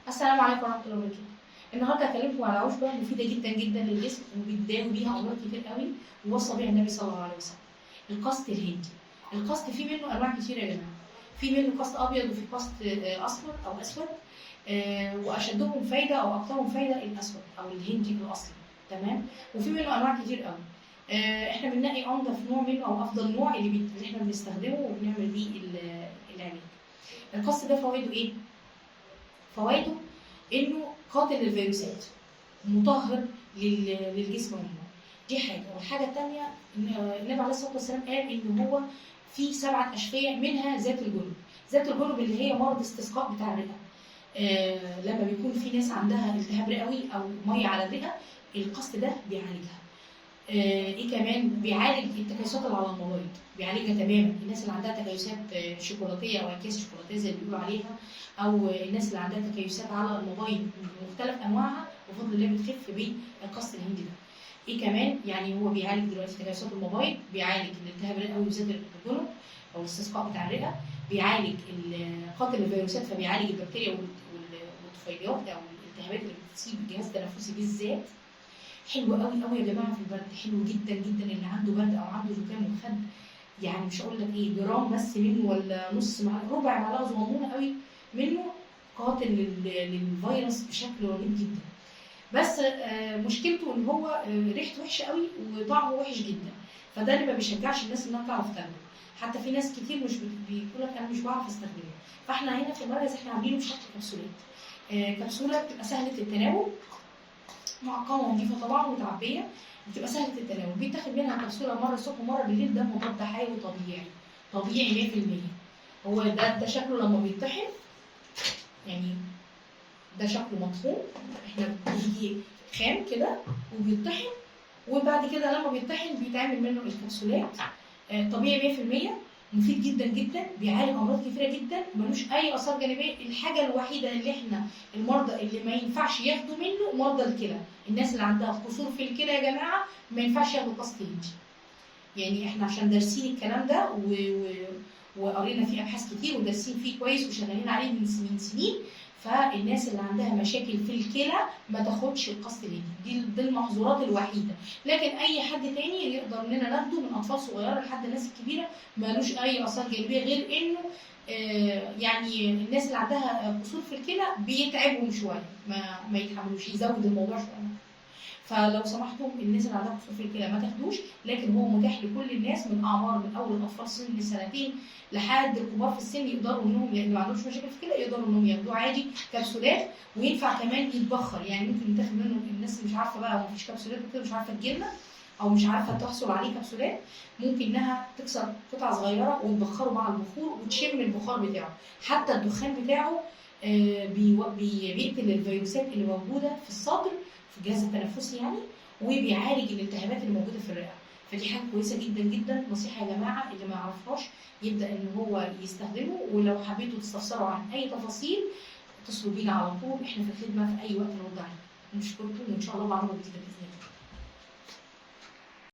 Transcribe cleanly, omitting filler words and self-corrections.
السلام عليكم ورحمة الله وبركاته. النهارده هكلمكم على عشبة مفيدة جدا جدا للجسم وبتداوي بيها أمراض كتير قوي ووصى بيها النبي صلى الله عليه وسلم. القسط الهندي. القسط فيه منه أنواع كتير يا جماعة. في منه قسط أبيض وفي قسط أصفر أو أسود. وأشدهم فايدة أو أكثرهم فايدة الأسود أو الهندي الأصلي. تمام؟ وفي منه أنواع كتير قوي. احنا بنلاقي أنضف نوع منه أو أفضل نوع اللي احنا بنستخدمه وبنعمل بيه العلاج. القسط ده فوائده إيه؟ فوائده انه قاتل للفيروسات، مطهر للجسم عموما. دي حاجه، والحاجه الثانيه النبي عليه الصلاه والسلام قال ان هو في 7 اشفيه منها ذات الجنب. ذات الجنب اللي هي مرض استسقاء بتاع الرئه. لما بيكون في ناس عندها التهاب رئوي او ميه على الرئه، القسط ده بيعالجها. ايه كمان؟ بيعالج التكيسات اللي على المبايض، بيعالجها تماما. الناس اللي عندها تكيسات شوكولاتيه او اكياس شوكولاتيه زي ما بيقولوا عليها، او الناس اللي عندها تكيسات على المبايض بمختلف انواعها، بفضل الله بتخف بالقسط الهندي ده. ايه كمان؟ يعني هو بيعالج دلوقتي تكيسات المبايض، بيعالج الالتهاب الرئوي وزاد الجنب او الاستسقاء بتاع الرئه، بيعالج قاتل الفيروسات فبيعالج البكتيريا والطفيليات او الالتهابات اللي بتصيب الجهاز التنفسي بالذات. حلو قوي قوي يا جماعه في البرد، حلو جدا جدا. اللي عنده برد او عنده زكام وخد، يعني مش هقول لك ايه جرام بس منه ولا نص معلقه، ربع معلقه صغنونه قوي منه، قاتل للفيروس بشكل رهيب جدا. بس مشكلته ان هو ريحته وحشه قوي وطعمه وحش جدا، فده اللي ما بيشجعش الناس انها تعرف تاخده. حتى في ناس كتير مش بيقول لك انا مش بعرف استخدمه. فاحنا هنا في المركز احنا عاملينه بشكل كبسولات. كبسوله بتبقى سهله التناول، معقمه ونضيفه طبعا وتعبيه، بتبقى سهله التناول. بيتاخد منها كبسوله مره الصبح ومره بالليل. ده مضاد حيوي طبيعي، طبيعي 100%. هو ده شكله لما بيطحن، يعني ده شكله مطحون. احنا بيجي خام كده وبيطحن، وبعد كده لما بيطحن بيتعمل منه الكبسولات. طبيعي 100%، مفيد جدا جدا، بيعالج امراض كتيره جدا، ملوش اي اثار جانبيه. الحاجه الوحيده اللي احنا المرضى اللي ما ينفعش ياخدوا منه مرضى الكلى. الناس اللي عندها قصور في الكلى يا جماعه ما ينفعش ياخدوا قسط هندي. يعني احنا عشان دارسين الكلام ده وقرينا فيه ابحاث كتير ودارسين فيه كويس وشغالين عليه من سنين. فالناس اللي عندها مشاكل في الكلى ما تاخدش القسط الهندي. دي المحظورات الوحيده. لكن اي حد تاني يقدر اننا ناخده، من اطفال صغيره لحد الناس الكبيره، مالوش اي اثار جانبيه، غير انه يعني الناس اللي عندها قصور في الكلى بيتعبهم شويه، ما يتحملوش، يزود الموضوع شويه. فلو سمحتم الناس اللي عندها قصور في الكلى ما تاخدوش. لكن هو متاح لكل الناس من اعمار، من اول الاطفال سن 2 لحد الكبار في السن، يقدروا انهم يعني ما عندهمش مشاكل في الكلى يقدروا انهم ياخدوه عادي كبسولات. وينفع كمان يتبخر، يعني ممكن يتاخد منه. الناس اللي مش عارفه بقى ما فيش كبسولات وكده، مش عارفه تجيلنا او مش عارفه تحصل عليه كبسولات، ممكن انها تكسر قطع صغيره وتبخره مع البخور وتشم البخار بتاعه. حتى الدخان بتاعه بيقتل الفيروسات اللي موجوده في الصدر، في الجهاز التنفسي يعني، وبيعالج الالتهابات اللي موجوده في الرئه. فدي حاجه كويسه جدا جدا. نصيحه يا جماعه اللي ما يعرفهاش يبدا ان هو يستخدمه. ولو حبيتوا تستفسروا عن اي تفاصيل اتصلوا بينا على طول، احنا في الخدمه في اي وقت نرد عليكم. نشكركم وان شاء الله معلومه جديده باذن الله.